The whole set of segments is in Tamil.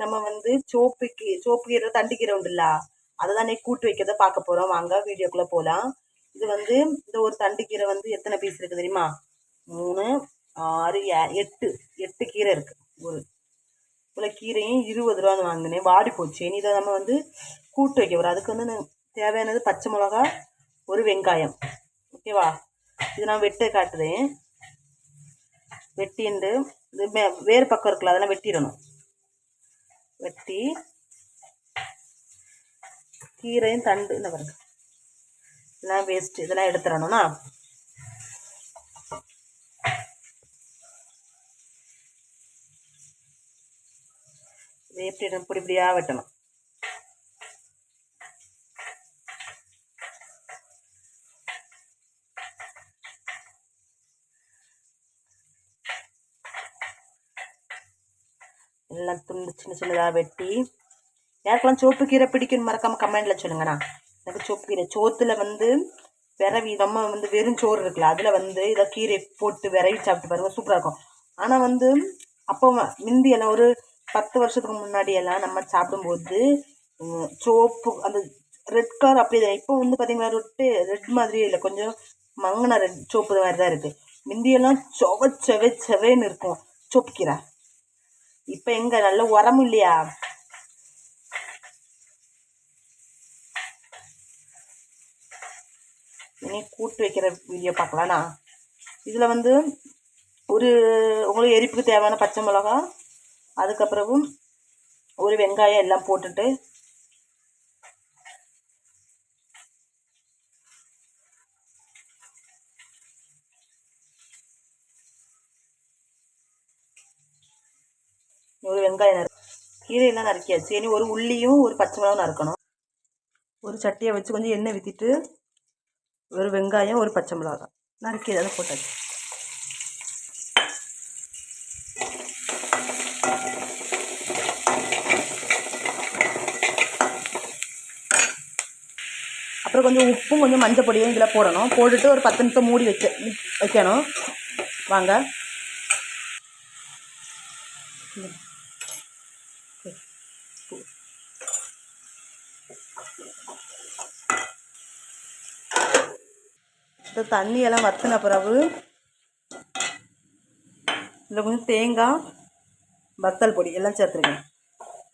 நம்ம வந்து சோப்பு கீரை தண்டு கீரை உண்டுல்ல அதை தானே கூட்டு வைக்கிறத பார்க்க போகிறோம். வாங்க வீடியோக்குள்ளே போகலாம். இது வந்து இந்த ஒரு தண்டு கீரை வந்து எத்தனை பீஸ் இருக்குது தெரியுமா? 3 6 8 கீரை இருக்குது. ஒரு கீரையும் 20 ரூபான்னு வாங்கினேன், வாடி போச்சு. இனி இதை நம்ம வந்து கூட்டு வைக்க போகிறோம். அதுக்கு வந்து தேவையானது பச்சை மிளகா, ஒரு வெங்காயம். ஓகேவா? இது நான் வெட்ட காட்டுறேன். வெட்டிண்டு இது வேறு பக்கம் இருக்குல்ல அதெல்லாம் வெட்டிடணும். வெட்டி கீரையும் தண்டு இந்த பாருங்க இதெல்லாம் வேஸ்ட்டு, இதெல்லாம் எடுத்துடணும்னா இதை எப்படி இப்படி இப்படியாக வெட்டணும். எல்லாம் துண்டு சின்ன சின்னதாக வெட்டி. யாருக்கெல்லாம் சோப்பு கீரை பிடிக்குன்னு மறக்காமல் கமெண்டில் சொல்லுங்கண்ணா. எனக்கு சோப்பு கீரை சோத்துல வந்து விரவி நம்ம வந்து வெறும் சோறு இருக்குல்ல அதில் வந்து இதை கீரை போட்டு விரவி சாப்பிட்டு பாருங்க, சூப்பராக இருக்கும். ஆனால் வந்து அப்போ முந்தியெல்லாம் ஒரு 10 வருஷத்துக்கு முன்னாடியெல்லாம் நம்ம சாப்பிடும்போது சோப்பு அந்த ரெட் கலர் அப்படிதான். இப்போ வந்து பார்த்தீங்கன்னா ரெட் மாதிரியே இல்லை, கொஞ்சம் மங்கின ரெட் சோப்பு மாதிரி தான் இருக்குது. முந்தியெல்லாம் செவேன்னு இருக்கும் சோப்பு கீரை. இப்போ எங்கே நல்ல உரமும் இல்லையா? இனி கூட்டு வைக்கிற வீடியோ பார்க்கலாம்ண்ணா. இதில் வந்து உங்களுக்கு எரிப்புக்கு தேவையான பச்சை மிளகா, அதுக்கப்புறம் ஒரு வெங்காயம் எல்லாம் போட்டுட்டு ஒரு வெங்காயம் கீரையெல்லாம் நறுக்கியாச்சு. இனி ஒரு உள்ளியும் ஒரு பச்சை மிளகாவும் நறுக்கணும். ஒரு சட்டியை வச்சு கொஞ்சம் எண்ணெய் ஊற்றிட்டு ஒரு வெங்காயம் ஒரு பச்சை மிளகாய் நறுக்கி அதை போட்டாச்சு. அப்புறம் கொஞ்சம் உப்பும் கொஞ்சம் மஞ்சள் பொடியும் இதில் போடணும். போட்டுட்டு ஒரு 10 நிமிஷம் மூடி வைக்கணும். வாங்க. இந்த தண்ணியெல்லாம் வற்றின பிறகு இதில் கொஞ்சம் தேங்காய், வத்தல் பொடி எல்லாம் சேர்த்துருக்கேன்.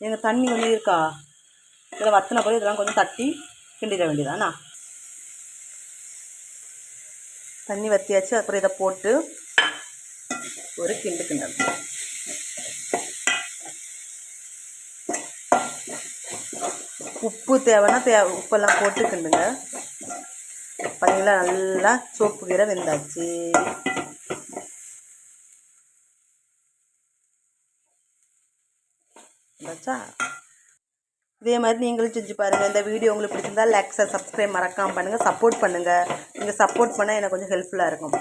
எங்கள் தண்ணி கொஞ்சம் இருக்கா, இதில் வற்றின பிறகு இதெல்லாம் கொஞ்சம் தட்டி கிண்டிட வேண்டியதாண்ணா. தண்ணி வற்றியாச்சு. அப்புறம் இதை போட்டு ஒரு கிண்டணும். உப்பு தேவைன்னா உப்பெல்லாம் போட்டு கிண்டுங்க. பார்த்தீங்களா, நல்லா சோப்பு கீரை வெந்தாச்சு. இதே மாதிரி நீங்களும் செஞ்சு பாருங்கள். இந்த வீடியோ உங்களுக்கு பிடிச்சிருந்தா லைக், சப்ஸ்கிரைப் மறக்காமல் பண்ணுங்கள். சப்போர்ட் பண்ணுங்கள். நீங்கள் சப்போர்ட் பண்ணால் எனக்கு கொஞ்சம் ஹெல்ப்ஃபுல்லாக இருக்கும்.